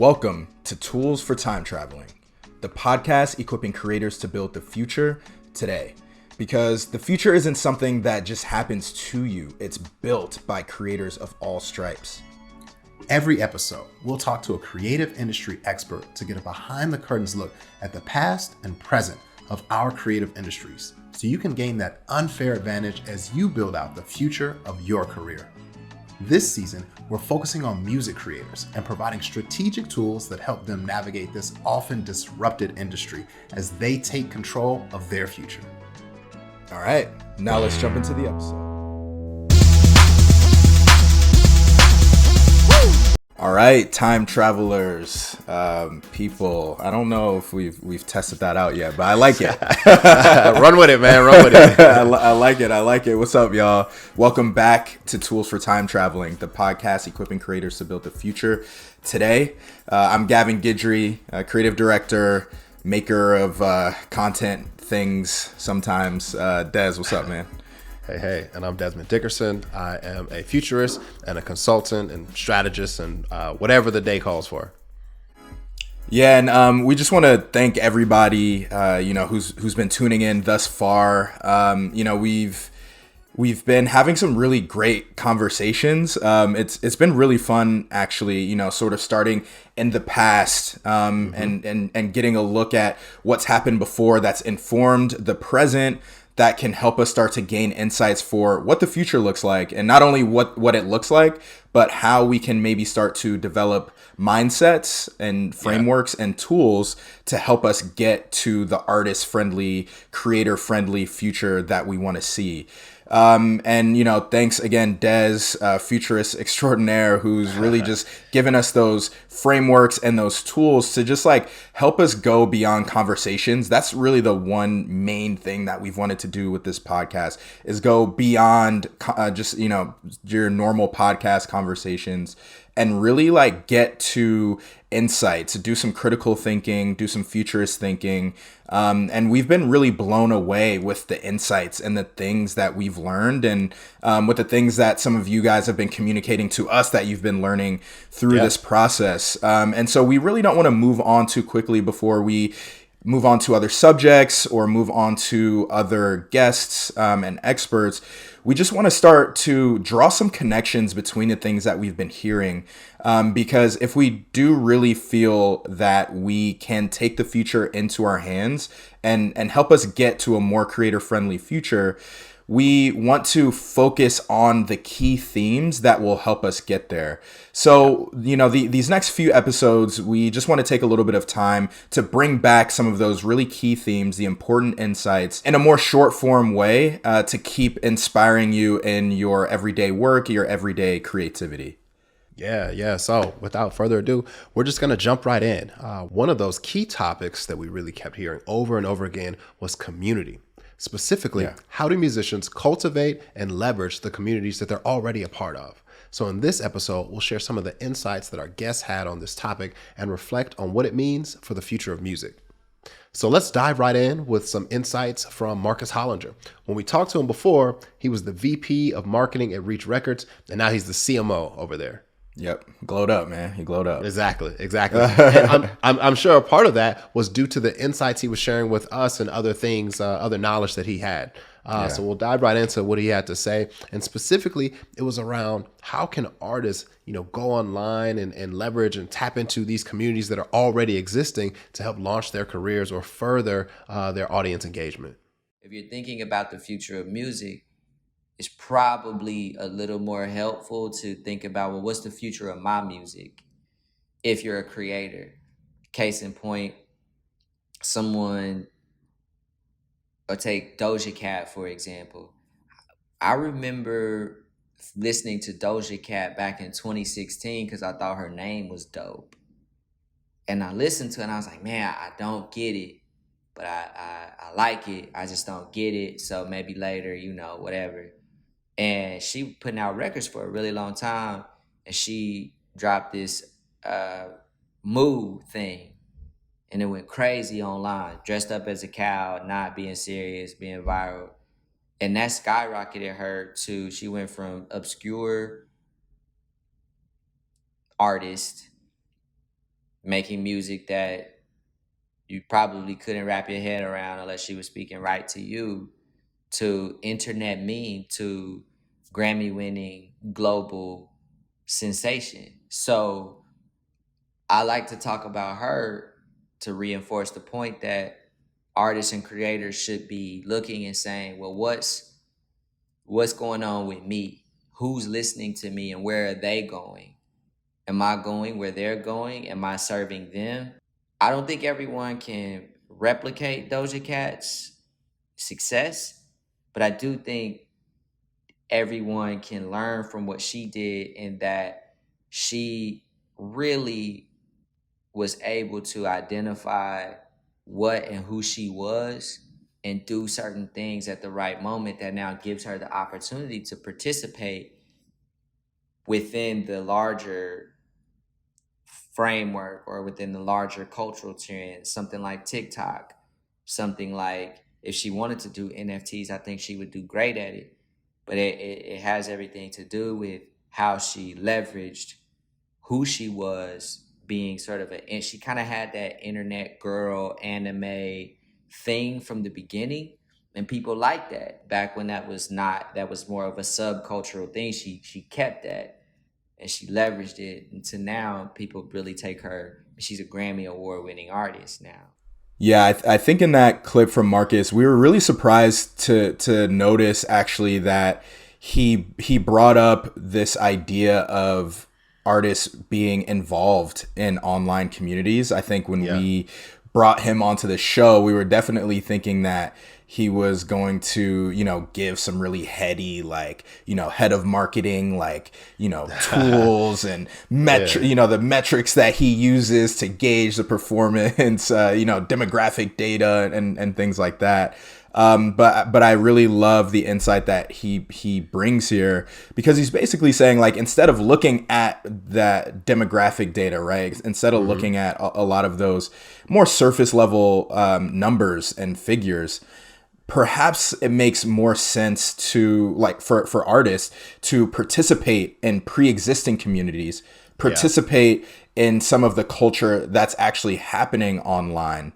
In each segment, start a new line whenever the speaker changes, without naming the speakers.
Welcome to Tools for Time Traveling, the podcast equipping creators to build the future today. Because the future isn't something that just happens to you, it's built by creators of all stripes.
Every episode, we'll talk to a creative industry expert to get a behind the curtains look at the past and present of our creative industries, so you can gain that unfair advantage as you build out the future of your career. This season, we're focusing on music creators and providing strategic tools that help them navigate this often disrupted industry as they take control of their future.
All right, now let's jump into the episode. All right, time travelers, people. I don't know if we've tested that out yet, but I like it.
Run with it, man. Run with it.
I like it. I like it. What's up, y'all? Welcome back to Tools for Time Traveling, the podcast equipping creators to build the future today. I'm Gavin Guidry, creative director, maker of content things sometimes. Des, what's up, man?
Hey, and I'm Desmond Dickerson. I am a futurist and a consultant and strategist and whatever the day calls for.
Yeah, and we just want to thank everybody, who's been tuning in thus far. We've been having some really great conversations. It's been really fun, actually. Sort of starting in the past and getting a look at what's happened before that's informed the present, that can help us start to gain insights for what the future looks like, and not only what it looks like, but how we can maybe start to develop mindsets and frameworks and tools to help us get to the artist-friendly, creator-friendly future that we want to see. Thanks again, Des, futurist extraordinaire, who's really just given us those frameworks and those tools to just help us go beyond conversations. That's really the one main thing that we've wanted to do with this podcast, is go beyond your normal podcast conversations and really get to insights, do some critical thinking, do some futurist thinking. And we've been really blown away with the insights and the things that we've learned, and with the things that some of you guys have been communicating to us that you've been learning through this process. And so we really don't want to move on too quickly before we move on to other subjects or move on to other guests and experts. We just want to start to draw some connections between the things that we've been hearing, because if we do really feel that we can take the future into our hands and help us get to a more creator-friendly future, we want to focus on the key themes that will help us get there. So, these next few episodes, we just want to take a little bit of time to bring back some of those really key themes, the important insights, in a more short form way to keep inspiring you in your everyday work, your everyday creativity.
Yeah. So without further ado, we're just going to jump right in. One of those key topics that we really kept hearing over and over again was community. Specifically, how do musicians cultivate and leverage the communities that they're already a part of? So in this episode, we'll share some of the insights that our guests had on this topic and reflect on what it means for the future of music. So let's dive right in with some insights from Marcus Hollinger. When we talked to him before, he was the VP of marketing at Reach Records, and now he's the CMO over there.
Yep. Glowed up, man. He glowed up.
Exactly. And I'm sure a part of that was due to the insights he was sharing with us and other things, other knowledge that he had. So we'll dive right into what he had to say. And specifically, it was around how can artists, go online and leverage and tap into these communities that are already existing to help launch their careers or further their audience engagement.
If you're thinking about the future of music, it's probably a little more helpful to think about, well, what's the future of my music if you're a creator? Case in point, or take Doja Cat, for example. I remember listening to Doja Cat back in 2016 because I thought her name was dope. And I listened to it and I was like, man, I don't get it, but I like it. I just don't get it. So maybe later, whatever. And she putting out records for a really long time. And she dropped this Moo thing. And it went crazy online. Dressed up as a cow, not being serious, being viral. And that skyrocketed her to, she went from obscure artist making music that you probably couldn't wrap your head around unless she was speaking right to you, to internet meme, to Grammy winning global sensation. So I like to talk about her to reinforce the point that artists and creators should be looking and saying, well, what's going on with me? Who's listening to me and where are they going? Am I going where they're going? Am I serving them? I don't think everyone can replicate Doja Cat's success, but I do think everyone can learn from what she did, in that she really was able to identify what and who she was and do certain things at the right moment that now gives her the opportunity to participate within the larger framework or within the larger cultural trend, something like TikTok, something like, if she wanted to do NFTs, I think she would do great at it. But it has everything to do with how she leveraged who she was, being sort of and she kind of had that internet girl anime thing from the beginning. And people liked that back when that was more of a subcultural thing. She kept that and she leveraged it until now people really take her. She's a Grammy award winning artist now.
Yeah, I think in that clip from Marcus, we were really surprised to notice actually that he brought up this idea of artists being involved in online communities. I think when we brought him onto the show, we were definitely thinking that he was going to, give some really heady, like, head of marketing, like, tools and the metrics that he uses to gauge the performance, demographic data and things like that. But I really love the insight that he brings here, because he's basically saying, like, instead of looking at that demographic data, right, instead of looking at a lot of those more surface level numbers and figures, perhaps it makes more sense to, like, for artists to participate in pre-existing communities, participate in some of the culture that's actually happening online.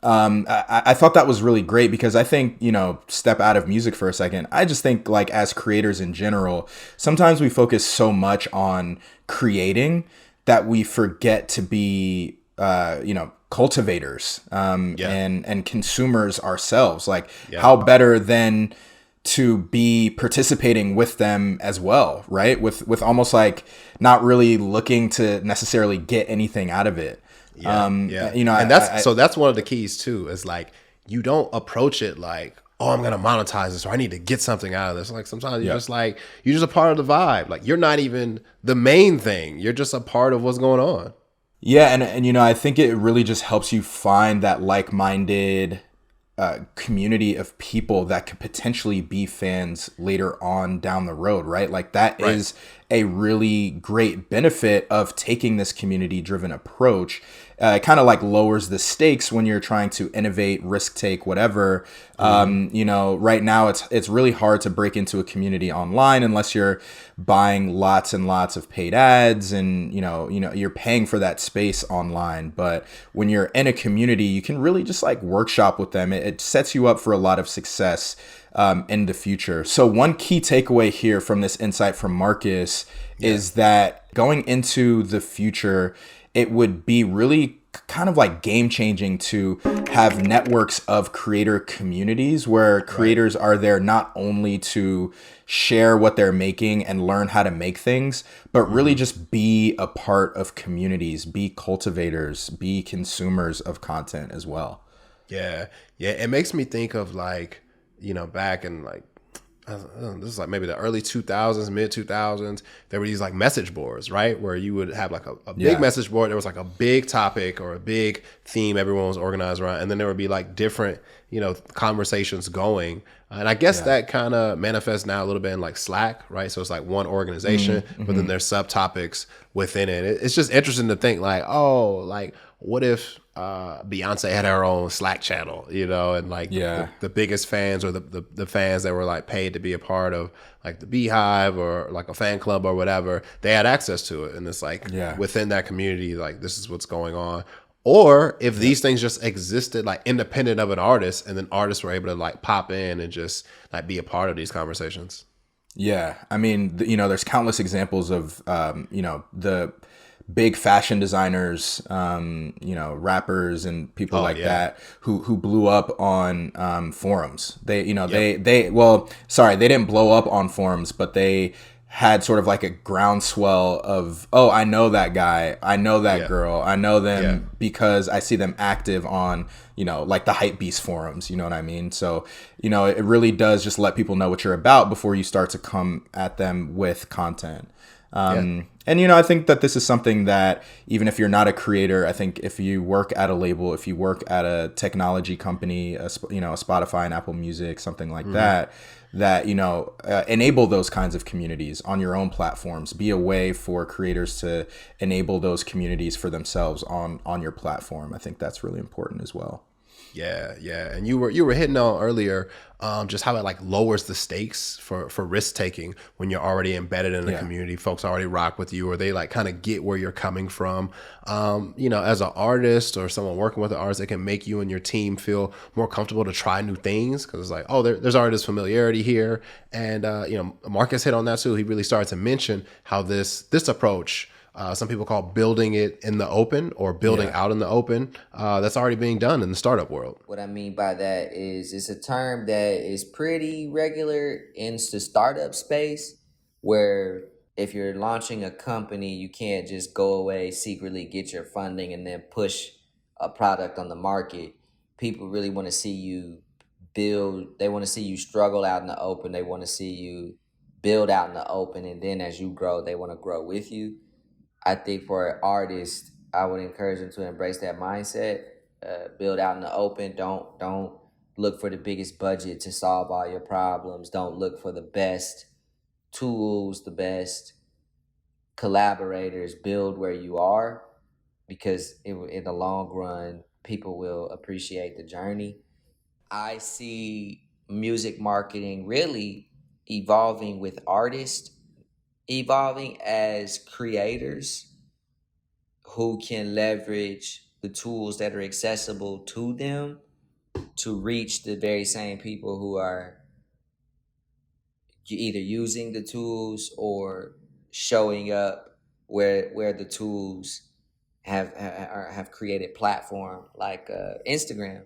I thought that was really great, because I think, step out of music for a second. I just think, like, as creators in general, sometimes we focus so much on creating that we forget to be, cultivators, and consumers ourselves. Like, how better than to be participating with them as well, right? With almost like not really looking to necessarily get anything out of it.
And that's one of the keys too, is like, you don't approach it like, oh, I'm gonna monetize this, or I need to get something out of this. Like, sometimes you're just like, you're just a part of the vibe. Like, you're not even the main thing. You're just a part of what's going on.
Yeah, and I think it really just helps you find that like-minded community of people that could potentially be fans later on down the road, right? Like, that is a really great benefit of taking this community-driven approach. It kind of like lowers the stakes when you're trying to innovate, risk take, whatever. Right now it's really hard to break into a community online unless you're buying lots and lots of paid ads, and you're paying for that space online. But when you're in a community, you can really just like workshop with them. It sets you up for a lot of success in the future. So one key takeaway here from this insight from Marcus is that going into the future, it would be really kind of like game changing to have networks of creator communities where creators are there not only to share what they're making and learn how to make things, but really just be a part of communities, be cultivators, be consumers of content as well.
Yeah. It makes me think of, like, back in, like, this is like maybe the early 2000s, mid 2000s, there were these like message boards, right? Where you would have like a big message board. There was like a big topic or a big theme everyone was organized around. And then there would be like different, conversations going. And I guess that kind of manifests now a little bit in like Slack, right? So it's like one organization, but then there's subtopics within it. It's just interesting to think like, oh, like, what if Beyonce had her own Slack channel, you know, and like
Yeah.
the biggest fans or the fans that were like paid to be a part of like the Beehive or like a fan club or whatever, they had access to it. And it's like
Yeah.
within that community, like this is what's going on. Or if
Yep.
these things just existed like independent of an artist, and then artists were able to like pop in and just like be a part of these conversations.
Yeah, I mean, you know, there's countless examples of, you know, the big fashion designers, you know, rappers and people
Oh
like
yeah.
that who blew up on forums. They, you know,
Yep.
well, sorry, they didn't blow up on forums, but they had sort of like a groundswell of, oh, I know that guy, I know that
Yeah.
girl, I know
Yeah.
them because I see them active on, you know, like the hype beast forums, you know what I mean? So, you know, it really does just let people know what you're about before you start to come at them with content.
Yeah.
And, you know, I think that this is something that even if you're not a creator, I think if you work at a label, if you work at a technology company, you know, a Spotify and Apple Music, something like that, that, you know, enable those kinds of communities on your own platforms, be a way for creators to enable those communities for themselves on your platform. I think that's really important as well.
Yeah, yeah, and you were hitting on earlier, just how it like lowers the stakes for risk taking when you're already embedded in the
Yeah.
community. Folks already rock with you, or they like kind of get where you're coming from. You know, as an artist or someone working with an artist, it can make you and your team feel more comfortable to try new things because it's like, oh, there's already this familiarity here, and you know, Marcus hit on that too. He really started to mention how this approach. Some people call building it in the open or building
Yeah.
out in the open. That's already being done in the startup world.
What I mean by that is it's a term that is pretty regular in the startup space where if you're launching a company, you can't just go away, secretly get your funding and then push a product on the market. People really want to see you build, they want to see you struggle out in the open, they want to see you build out in the open, and then as you grow, they want to grow with you. I think for an artist, I would encourage them to embrace that mindset. Build out in the open. Don't look for the biggest budget to solve all your problems. Don't look for the best tools, the best collaborators. Build where you are, because in the long run, people will appreciate the journey. I see music marketing really evolving with artists, evolving as creators who can leverage the tools that are accessible to them to reach the very same people who are either using the tools or showing up where the tools have created platform like Instagram,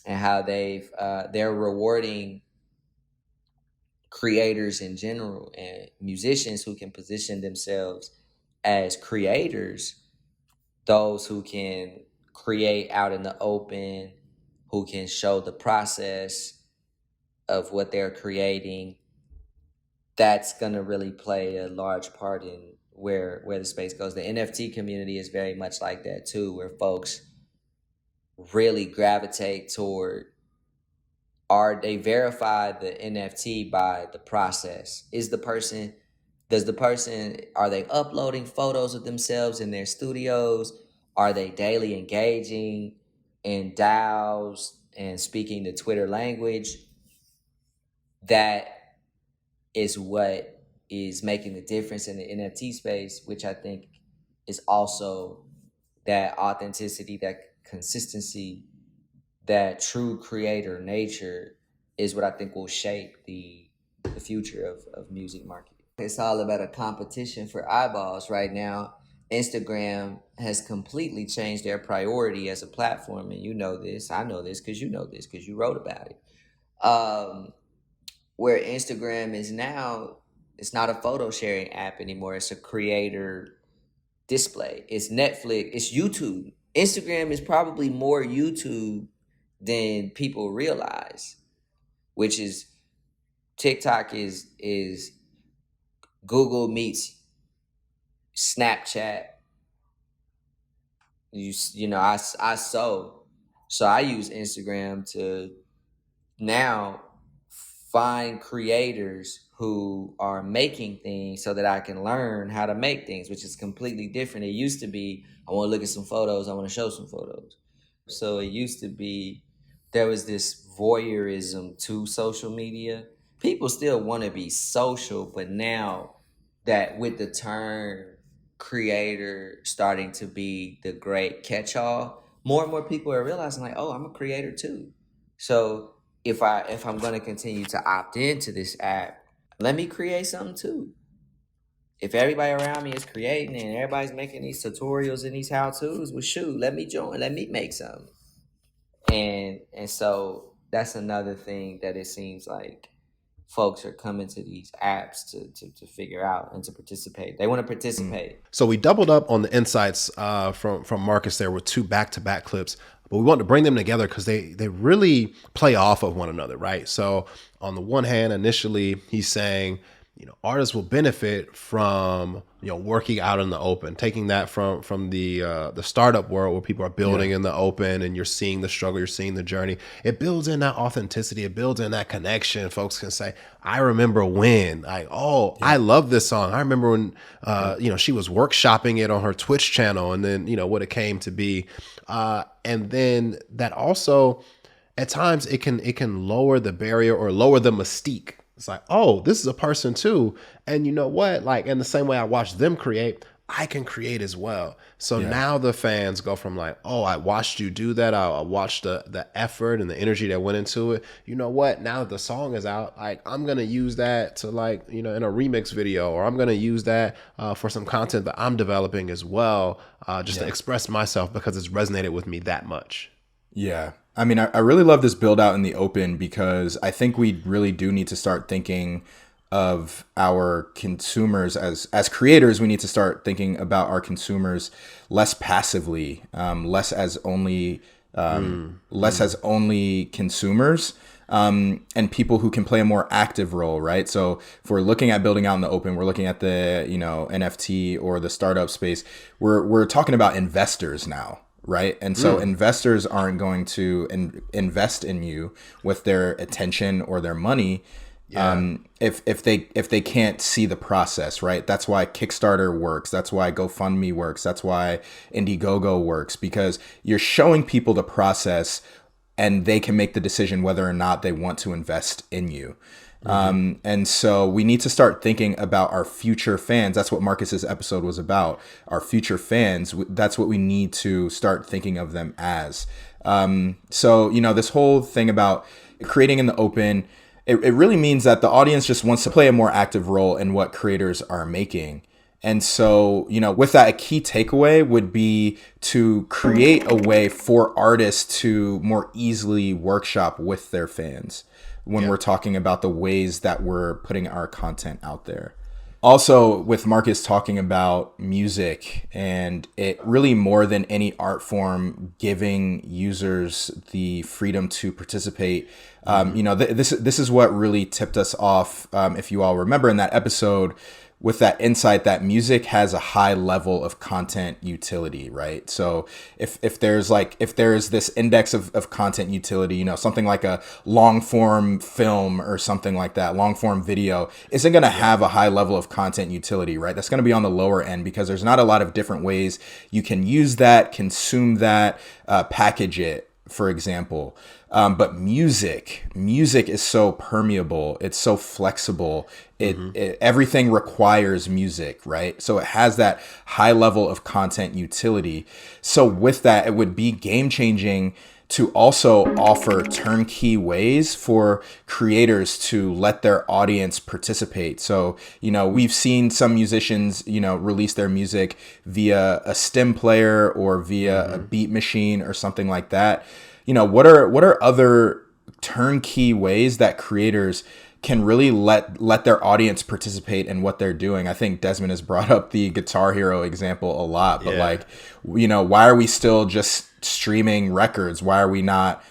and how they're rewarding creators in general and musicians who can position themselves as creators, those who can create out in the open, who can show the process of what they're creating. That's going to really play a large part in where the space goes. The NFT community is very much like that too, where folks really gravitate toward, are they verify the NFT by the process? Does the person, are they uploading photos of themselves in their studios? Are they daily engaging in DAOs and speaking the Twitter language? That is what is making the difference in the NFT space, which I think is also that authenticity, that consistency, that true creator nature is what I think will shape the future of music marketing. It's all about a competition for eyeballs right now. Instagram has completely changed their priority as a platform, and you know this. I know this because you know this because you wrote about it. Where Instagram is now, it's not a photo sharing app anymore. It's a creator display. It's Netflix. It's YouTube. Instagram is probably more YouTube than people realize, which is TikTok is Google meets Snapchat. You know, I use Instagram to now find creators who are making things so that I can learn how to make things, which is completely different. It used to be, I want to look at some photos, I want to show some photos. So it used to be, there was this voyeurism to social media. People still want to be social, but now that with the term creator starting to be the great catch-all, more and more people are realizing like, oh, I'm a creator too. So if I'm going to continue to opt into this app, let me create something too. If everybody around me is creating and everybody's making these tutorials and these how-tos, well, shoot, let me join, let me make something. And so that's another thing that it seems like folks are coming to these apps to figure out and to participate. They want to participate.
So we doubled up on the insights from Marcus there with 2 back-to-back clips, but we wanted to bring them together because they really play off of one another, right? So on the one hand, initially he's saying, artists will benefit from working out in the open, taking that from the startup world where people are building in the open and you're seeing the struggle, you're seeing the journey. It builds in that authenticity, it builds in that connection. Folks can say, I remember when, I love this song. I remember when she was workshopping it on her Twitch channel, and then what it came to be, and then that also at times it can lower the barrier or lower the mystique. It's like, oh, this is a person too. And you know what? Like, in the same way I watched them create, I can create as well. So now the fans go from like, oh, I watched you do that. I watched the effort and the energy that went into it. You know what? Now that the song is out, like, I'm going to use that to in a remix video, or I'm going to use that for some content that I'm developing as well, just to express myself because it's resonated with me that much.
Yeah. I mean, I really love this build out in the open because I think we really do need to start thinking of our consumers as creators. We need to start thinking about our consumers less passively, less as only consumers, and people who can play a more active role, right? So if we're looking at building out in the open, we're looking at the NFT or the startup space. We're talking about investors now. Right. And so investors aren't going to invest in you with their attention or their money if they can't see the process. Right. That's why Kickstarter works. That's why GoFundMe works. That's why Indiegogo works, because you're showing people the process and they can make the decision whether or not they want to invest in you. And so we need to start thinking about our future fans. That's what Marcus's episode was about. Our future fans. That's what we need to start thinking of them as. So, this whole thing about creating in the open, it really means that the audience just wants to play a more active role in what creators are making. And so, with that, a key takeaway would be to create a way for artists to more easily workshop with their fans when we're talking about the ways that we're putting our content out there. Also, with Marcus talking about music, and it really more than any art form giving users the freedom to participate. This is what really tipped us off. If you all remember in that episode, with that insight that music has a high level of content utility, right? So if there's this index of content utility, something like a long form film or something like that, long form video isn't going to have a high level of content utility, right? That's going to be on the lower end because there's not a lot of different ways you can use that, consume that, package it, for example. But music is so permeable. It's so flexible. Everything requires music, right? So it has that high level of content utility. So with that, it would be game changing to also offer turnkey ways for creators to let their audience participate. So, we've seen some musicians, release their music via a stem player or via a beat machine or something like that. What are other turnkey ways that creators can really let their audience participate in what they're doing? I think Desmond has brought up the Guitar Hero example a lot, but why are we still just streaming records? Why are we not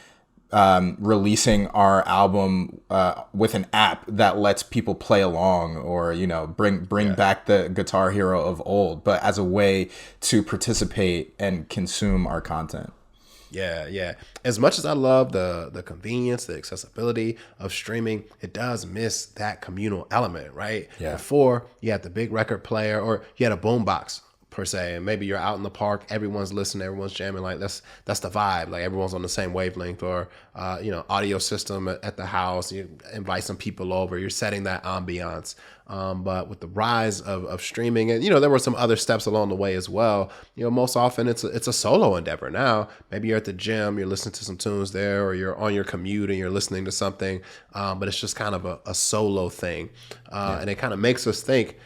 releasing our album with an app that lets people play along, or bring back the Guitar Hero of old, but as a way to participate and consume our content?
Yeah, yeah. As much as I love the convenience, the accessibility of streaming, it does miss that communal element, right?
Yeah.
Before you had the big record player or you had a boombox per se, and maybe you're out in the park, everyone's listening, everyone's jamming, like that's the vibe, like everyone's on the same wavelength, or audio system at the house, you invite some people over, you're setting that ambiance. But with the rise of streaming, and there were some other steps along the way as well. Most often it's a solo endeavor now. Maybe you're at the gym, you're listening to some tunes there, or you're on your commute and you're listening to something, but it's just kind of a solo thing, and it kind of makes us think,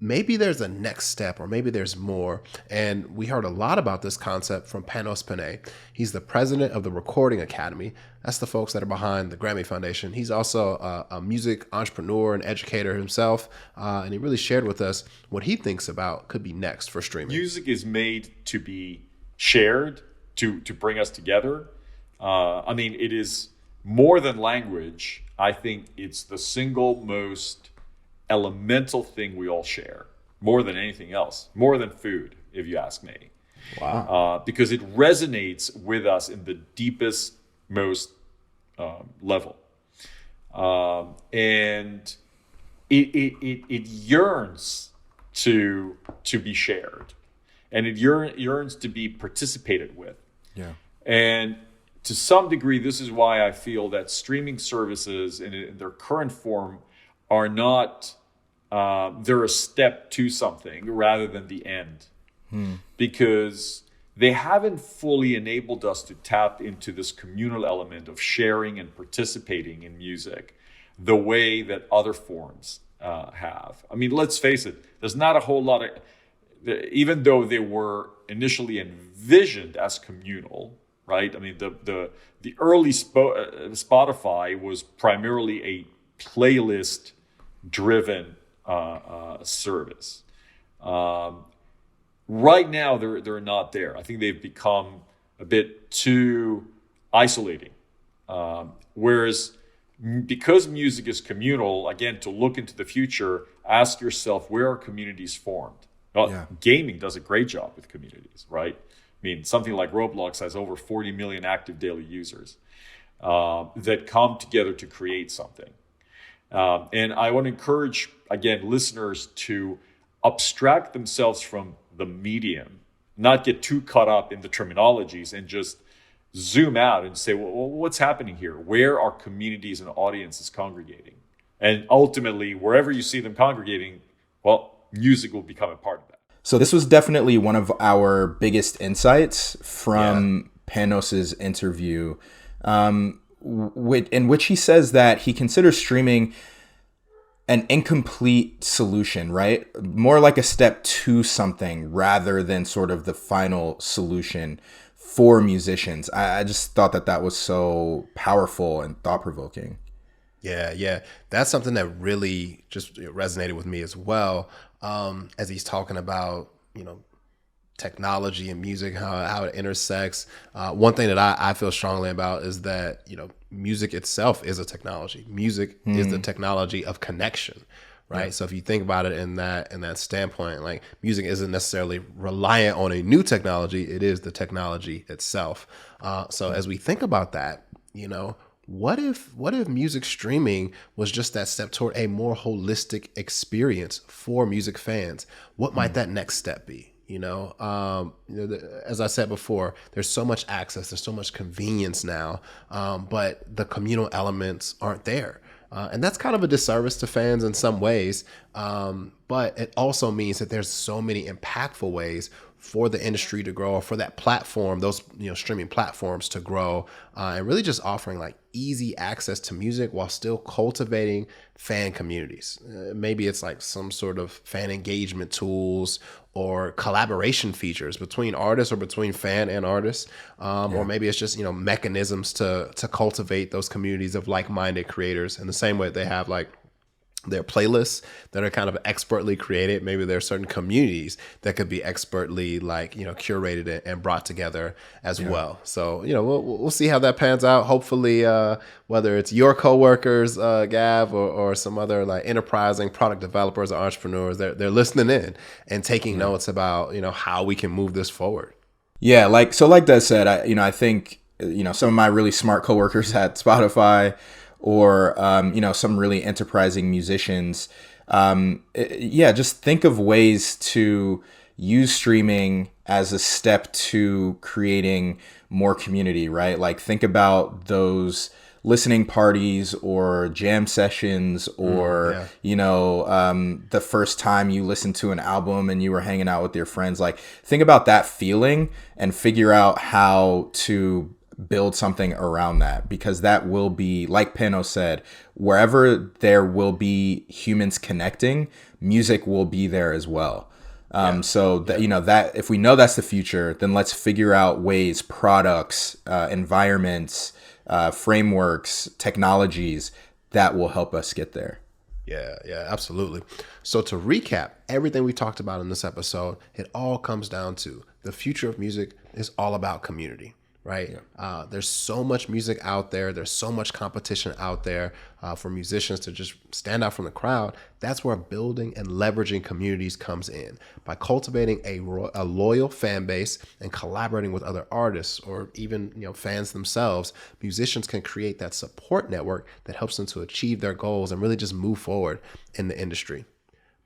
maybe there's a next step, or maybe there's more. And we heard a lot about this concept from Panos Panay. He's the president of the Recording Academy. That's the folks that are behind the Grammy Foundation. He's also a music entrepreneur and educator himself. And he really shared with us what he thinks about could be next for streaming.
Music is made to be shared, to bring us together. It is more than language. I think it's the single most elemental thing we all share, more than anything else, more than food, if you ask me.
Wow.
Because it resonates with us in the deepest, most level, and it yearns to be shared, and it yearns to be participated with.
Yeah.
And to some degree, this is why I feel that streaming services in their current form are not, they're a step to something rather than the end. Because they haven't fully enabled us to tap into this communal element of sharing and participating in music the way that other forms have. I mean, let's face it, there's not a whole lot of, even though they were initially envisioned as communal, right? I mean, the early Spotify was primarily a playlist-driven service. Right now, they're not there. I think they've become a bit too isolating. Whereas, because music is communal, again, to look into the future, ask yourself, where are communities formed? Well, gaming does a great job with communities, right? I mean, something like Roblox has over 40 million active daily users that come together to create something. And I want to encourage, again, listeners to abstract themselves from the medium, not get too caught up in the terminologies, and just zoom out and say, well, what's happening here? Where are communities and audiences congregating? And ultimately, wherever you see them congregating, well, music will become a part of that.
So this was definitely one of our biggest insights from Panos's interview, in which he says that he considers streaming an incomplete solution, right? More like a step to something rather than sort of the final solution for musicians. I just thought that was so powerful and thought-provoking.
Yeah. That's something that really just resonated with me as well. As he's talking about, technology and music, how it intersects. One thing that I feel strongly about is that, music itself is a technology. Music is the technology of connection, right? Yeah. So if you think about it in that standpoint, like, music isn't necessarily reliant on a new technology. It is the technology itself. So as we think about that, what if music streaming was just that step toward a more holistic experience for music fans? What might that next step be? As I said before, there's so much access, there's so much convenience now, but the communal elements aren't there. And that's kind of a disservice to fans in some ways. But it also means that there's so many impactful ways for the industry to grow, or for that platform, those streaming platforms to grow, and really just offering like easy access to music while still cultivating fan communities. Maybe it's like some sort of fan engagement tools or collaboration features between artists or between fan and artists, or maybe it's just mechanisms to cultivate those communities of like-minded creators in the same way they have like their playlists that are kind of expertly created. Maybe there are certain communities that could be expertly curated and brought together as well. So, we'll see how that pans out. Hopefully, whether it's your coworkers, Gav, or some other like enterprising product developers or entrepreneurs, they're listening in and taking notes about, how we can move this forward.
Yeah, like Des said, I think some of my really smart coworkers at Spotify, or some really enterprising musicians. Yeah, just think of ways to use streaming as a step to creating more community, right? Like think about those listening parties or jam sessions, or
Yeah.
the first time you listened to an album and you were hanging out with your friends. Like think about that feeling and figure out how to build something around that, because that will be, like Pano said, wherever there will be humans connecting, music will be there as well. So that, that if we know that's the future, then let's figure out ways, products, environments, frameworks, technologies that will help us get there.
Yeah, absolutely. So to recap everything we talked about in this episode, it all comes down to the future of music is all about community, right? There's so much music out there. There's so much competition out there for musicians to just stand out from the crowd. That's where building and leveraging communities comes in. By cultivating a loyal fan base and collaborating with other artists, or even fans themselves, musicians can create that support network that helps them to achieve their goals and really just move forward in the industry.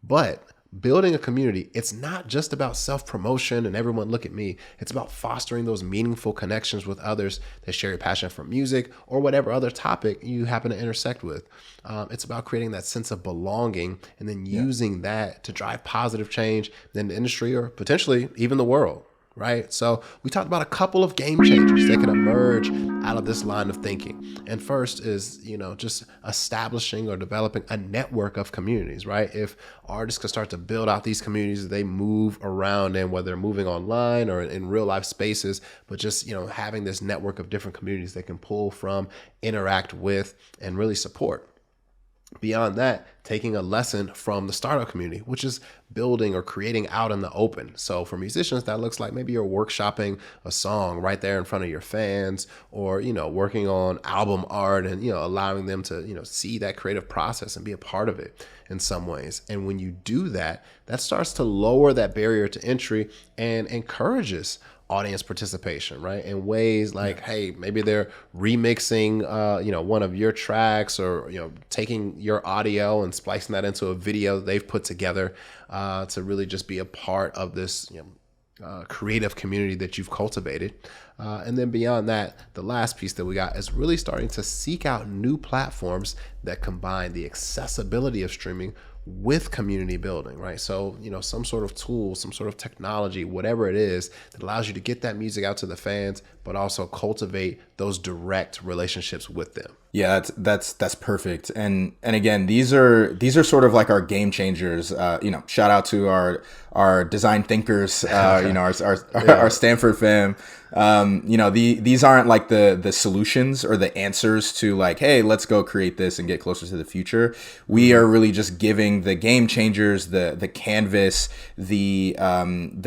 But building a community, it's not just about self-promotion and everyone look at me. It's about fostering those meaningful connections with others that share your passion for music or whatever other topic you happen to intersect with. It's about creating that sense of belonging and then using that to drive positive change in the industry or potentially even the world. Right. So we talked about a couple of game changers that can emerge out of this line of thinking. And first is, just establishing or developing a network of communities, right? If artists can start to build out these communities, they move around in, whether they're moving online or in real life spaces, but just, having this network of different communities they can pull from, interact with, and really support. Beyond that, taking a lesson from the startup community, which is building or creating out in the open. So for musicians, that looks like maybe you're workshopping a song right there in front of your fans, or, working on album art and, allowing them to, see that creative process and be a part of it in some ways. And when you do that, that starts to lower that barrier to entry and encourages audience participation, right? In ways like, hey, maybe they're remixing, one of your tracks, or, taking your audio and splicing that into a video they've put together to really just be a part of this, creative community that you've cultivated. And then beyond that, the last piece that we got is really starting to seek out new platforms that combine the accessibility of streaming with community building, right? So, some sort of tool, some sort of technology, whatever it is that allows you to get that music out to the fans, but also cultivate those direct relationships with them.
Yeah, that's perfect. And again, these are sort of like our game changers. Shout out to our design thinkers. Our Stanford fam. These aren't like the solutions or the answers to like, hey, let's go create this and get closer to the future. We are really just giving the game changers, the canvas, the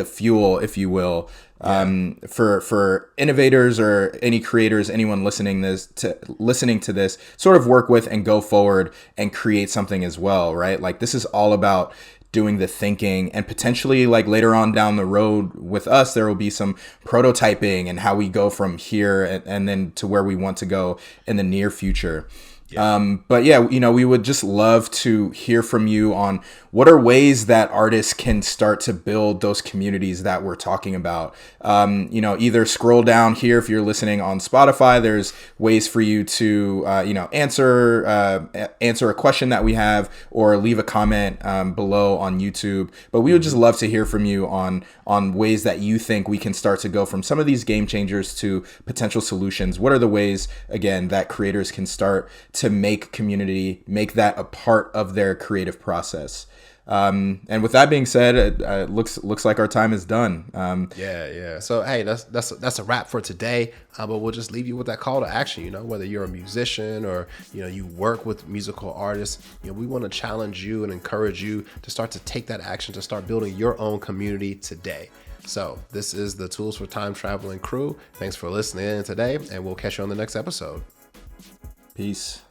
fuel, if you will. For innovators or any creators, anyone listening to this, sort of work with and go forward and create something as well, right? Like this is all about doing the thinking, and potentially like later on down the road with us, there will be some prototyping and how we go from here and then to where we want to go in the near future. But yeah, we would just love to hear from you on what are ways that artists can start to build those communities that we're talking about. Either scroll down here if you're listening on Spotify. There's ways for you to, answer a question that we have, or leave a comment below on YouTube. But we would just love to hear from you on ways that you think we can start to go from some of these game changers to potential solutions. What are the ways, again, that creators can start to make community, make that a part of their creative process? And with that being said, it looks like our time is done.
Yeah. So hey, that's a wrap for today. But we'll just leave you with that call to action. Whether you're a musician or you work with musical artists, we want to challenge you and encourage you to start to take that action to start building your own community today. So this is the Tools for Time Traveling crew. Thanks for listening in today, and we'll catch you on the next episode.
Peace.